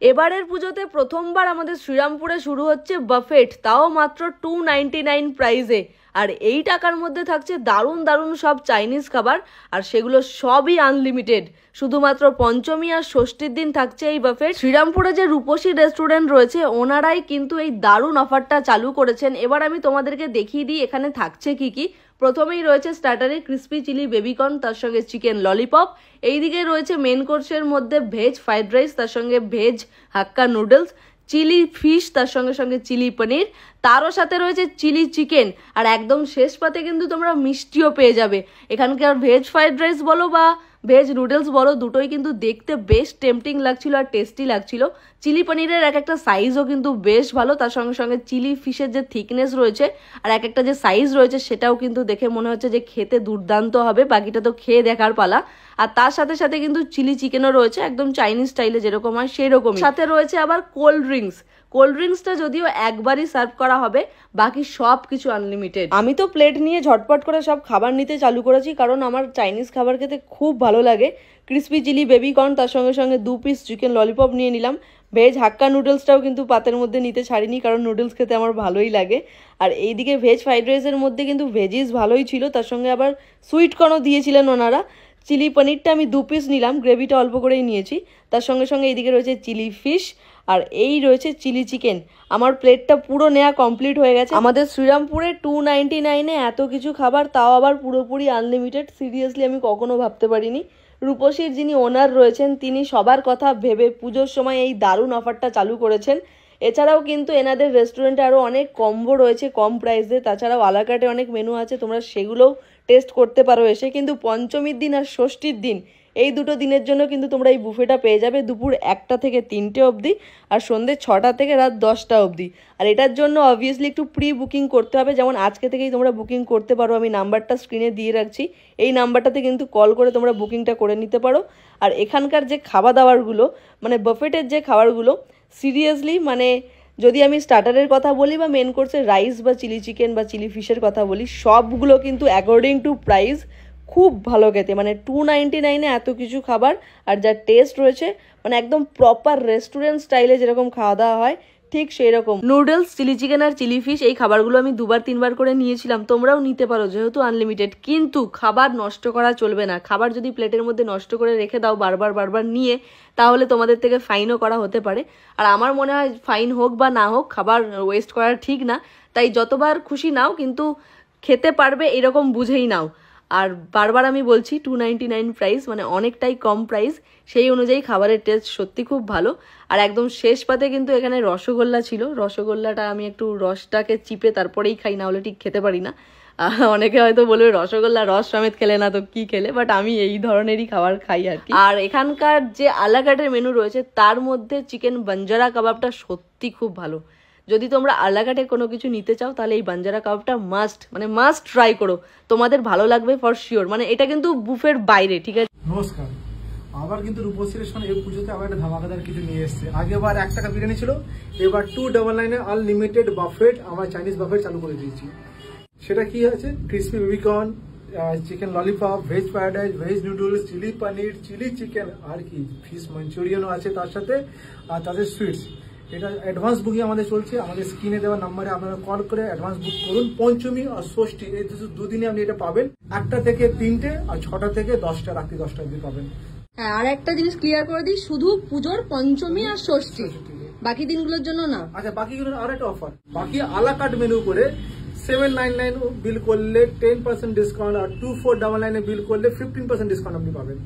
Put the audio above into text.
এবারের পুজোতে প্রথমবার আমাদের শ্রীরামপুরে শুরু হচ্ছে বাফেট, তাও মাত্র 299 প্রাইজে। আর এই টাকার মধ্যে থাকছে দারুণ দারুণ সব চাইনিজ খাবার, আর সেগুলো সবই আনলিমিটেড। শুধুমাত্র পঞ্চমী আর ষষ্ঠীর দিন থাকছে এই বাফেট। শ্রীরামপুরে যে রূপসী রেস্টুরেন্ট রয়েছে ওনারাই কিন্তু এই দারুণ অফারটা চালু করেছেন। এবার আমি তোমাদেরকে দেখিয়ে দিই এখানে থাকছে কি কি। প্রথমেই রয়েছে স্টার্টারে ক্রিসপি চিলি বেবিকর্ন, তার সঙ্গে চিকেন ললিপপ। এইদিকে রয়েছে মেন কোর্সের মধ্যে ভেজ ফ্রাইড রাইস, তার সঙ্গে veg hakka noodles, chilli fish, তার সঙ্গে সঙ্গে চিলি পনির, তারও সাথে রয়েছে চিলি চিকেন। আর একদম শেষ পাতে কিন্তু তোমরা মিষ্টিও পেয়ে যাবে। এখানকার ভেজ ফ্রাইড রাইস বলো বা ভেজ নুডলস বলো, দুটোই কিন্তু দেখতে বেশ টেম্পটিং লাগছিল আর টেস্টি লাগছিল। চিলি পনিরের এক একটা সাইজও কিন্তু বেশ ভালো, তার সঙ্গে সঙ্গে চিলি ফিশের যে থিকনেস রয়েছে আর এক একটা যে সাইজ রয়েছে সেটাও কিন্তু দেখে মনে হচ্ছে যে খেতে দুর্দান্ত হবে। বাকিটা তো খেয়ে দেখার পালা। আর তার সাথে সাথে কিন্তু চিলি চিকেনও রয়েছে, একদম চাইনিজ স্টাইলে যেরকম হয় সেই রকম। সাথে রয়েছে আবার কোল্ড ড্রিঙ্কস। কোল্ড ড্রিঙ্কসটা যদিও একবারই সার্ভ করা হবে, বাকি সব কিছু আনলিমিটেড। আমি তো প্লেট নিয়ে ঝটপট করে সব খাবার নিতে চালু করেছি, কারণ আমার চাইনিজ খাবার খেতে খুব ভালো লাগে। ক্রিসপি চিলি বেবিকর্ন, তার সঙ্গে সঙ্গে 2 পিস চিকেন ললিপপ নিয়ে নিলাম। ভেজ হাক্কা নুডলসটাও কিন্তু পাতের মধ্যে নিতে ছাড়িনি, কারণ নুডলস খেতে আমার ভালোই লাগে। আর এইদিকে ভেজ ফ্রাইড রাইসের মধ্যে কিন্তু ভেজিস ভালোই ছিল, তার সঙ্গে আবার সুইট কর্নও দিয়েছিলেন ওনারা। চিলি পনিরটা আমি 2 পিস নিলাম, গ্রেভিটা অল্প করেই নিয়েছি। তার সঙ্গে সঙ্গে এইদিকে রয়েছে চিলি ফিশ, আর এই রয়েছে চিলি চিকেন। আমার প্লেটটা পুরো নেওয়া কমপ্লিট হয়ে গেছে। আমাদের শ্রীরামপুরে 299-এ এত কিছু খাবার, তাও আবার পুরোপুরি আনলিমিটেড। সিরিয়াসলি আমি কখনো ভাবতে পারিনি। রূপসীর যিনি ওনার রয়েছেন তিনি সবার কথা ভেবে পুজোর সময় এই দারুণ অফারটা চালু করেছেন। এছাড়াও কিন্তু এনাদের রেস্টুরেন্টে আরও অনেক কম্বো রয়েছে কম প্রাইসে, তাছাড়াও আলাকাটে অনেক মেনু আছে, তোমরা সেগুলোও টেস্ট করতে পারো এসে। কিন্তু পঞ্চমীর দিন আর ষষ্ঠীর দিন এই দুটো দিনের জন্য কিন্তু তোমরা এই বুফেটা পেয়ে যাবে দুপুর 1টা থেকে 3টে অবধি, আর সন্ধ্যে 6টা থেকে রাত 10টা অবধি। আর এটার জন্য অবভিয়াসলি একটু প্রি বুকিং করতে হবে, যেমন আজকে থেকেই তোমরা বুকিং করতে পারো। আমি নাম্বারটা স্ক্রিনে দিয়ে রাখছি, এই নাম্বারটাতে কিন্তু কল করে তোমরা বুকিংটা করে নিতে পারো। আর এখানকার যে খাওয়া দাওয়ারগুলো, মানে বাফেটের যে খাবারগুলো, সিরিয়াসলি মানে যদি আমি স্টার্টারের কথা বলি বা মেন কোর্সের রাইস বা চিলি চিকেন বা চিলি ফিশের কথা বলি, সবগুলো কিন্তু অ্যাকর্ডিং টু প্রাইস খুব ভালো খেতে। মানে 299-এ এত কিছু খাবার আর যা টেস্ট রয়েছে, মানে একদম প্রপার রেস্টুরেন্ট স্টাইলে যেরকম খাওয়া দাওয়া হয় ঠিক সেই রকম। নুডলস, চিলি চিকেন আর চিলি ফিশ এই খাবারগুলো আমি 2-3বার করে নিয়েছিলাম, তোমরাও নিতে পারো যেহেতু আনলিমিটেড। কিন্তু খাবার নষ্ট করা চলবে না। খাবার যদি প্লেটের মধ্যে নষ্ট করে রেখে দাও বারবার নিয়ে, তাহলে তোমাদের থেকে ফাইনও করা হতে পারে। আর আমার মনে হয় ফাইন হোক বা না হোক, খাবার ওয়েস্ট করা ঠিক না। তাই যতবার খুশি নাও, কিন্তু খেতে পারবে এরকম বুঝেই নাও। আর বারবার আমি বলছি 299 প্রাইস, মানে অনেকটাই কম প্রাইস। সেই অনুযায়ী খাবারের টেস্ট সত্যি খুব ভালো। আর একদম শেষ পাতে কিন্তু এখানে রসগোল্লা ছিল। রসগোল্লাটা আমি একটু রসটাকে চিপে তারপরেই খাই, না হলে ঠিক খেতে পারি না। অনেকে হয়তো বলবে রসগোল্লা রস সমেত খেলে না তো কি খেলে, বাট আমি এই ধরনেরই খাবার খাই আর কি। আর এখানকার যে আলাকাটের মেনু রয়েছে তার মধ্যে চিকেন বাঞ্জারা কাবাবটা সত্যি খুব ভালো। যদি তোমরা আলাকাটে কোনো কিছু নিতে চাও তাহলে এই বাঞ্জারা কাবাবটা মাস্ট ট্রাই করো, তোমাদের ভালো লাগবে ফর শিওর। মানে এটা কিন্তু বুফের বাইরে, ঠিক আছে। নমস্কার, আবার কিন্তু রূপসী রেস্টুরেন্ট এই পুজোতে আবার একটা ধামাকাদার কিছু নিয়ে এসেছে। আগেবার 1 টাকা বিরিয়ানি ছিল, এবার 299-এ আনলিমিটেড বাফেট, আমরা চাইনিজ বাফেট চালু করে দিয়েছি। সেটা কি আছে? Crispy baby corn, chicken lollipop, veg fried rice, veg noodles, chilli paneer, chilli chicken, আর কি ফিশ মাঞ্চুরিয়ানও আছে তার সাথে, আর তাদের সুইটস। এটা অ্যাডভান্স বুকিং আমাদের চলছে। আমাদের স্ক্রিনে দেওয়া নাম্বারে আপনারা কল করে অ্যাডভান্স বুক করুন। পঞ্চমী আর ষষ্ঠী এই দুদিনে আপনি এটা পাবেন। 1টা থেকে 3টে আর 6টা থেকে 10টা, রাত্রি 10টা অবধি পাবেন। হ্যাঁ, আর একটা জিনিস ক্লিয়ার করে দিই, শুধু পুজোর পঞ্চমী আর ষষ্ঠী, বাকি দিনগুলোর জন্য না। আচ্ছা, বাকিগুলোর আর একটা অফার, বাকি আলাকাট মেনু করে 799 বিল করলে 10% ডিসকাউন্ট, আর 2499-এ বিল করলে 15% ডিসকাউন্ট আপনি পাবেন।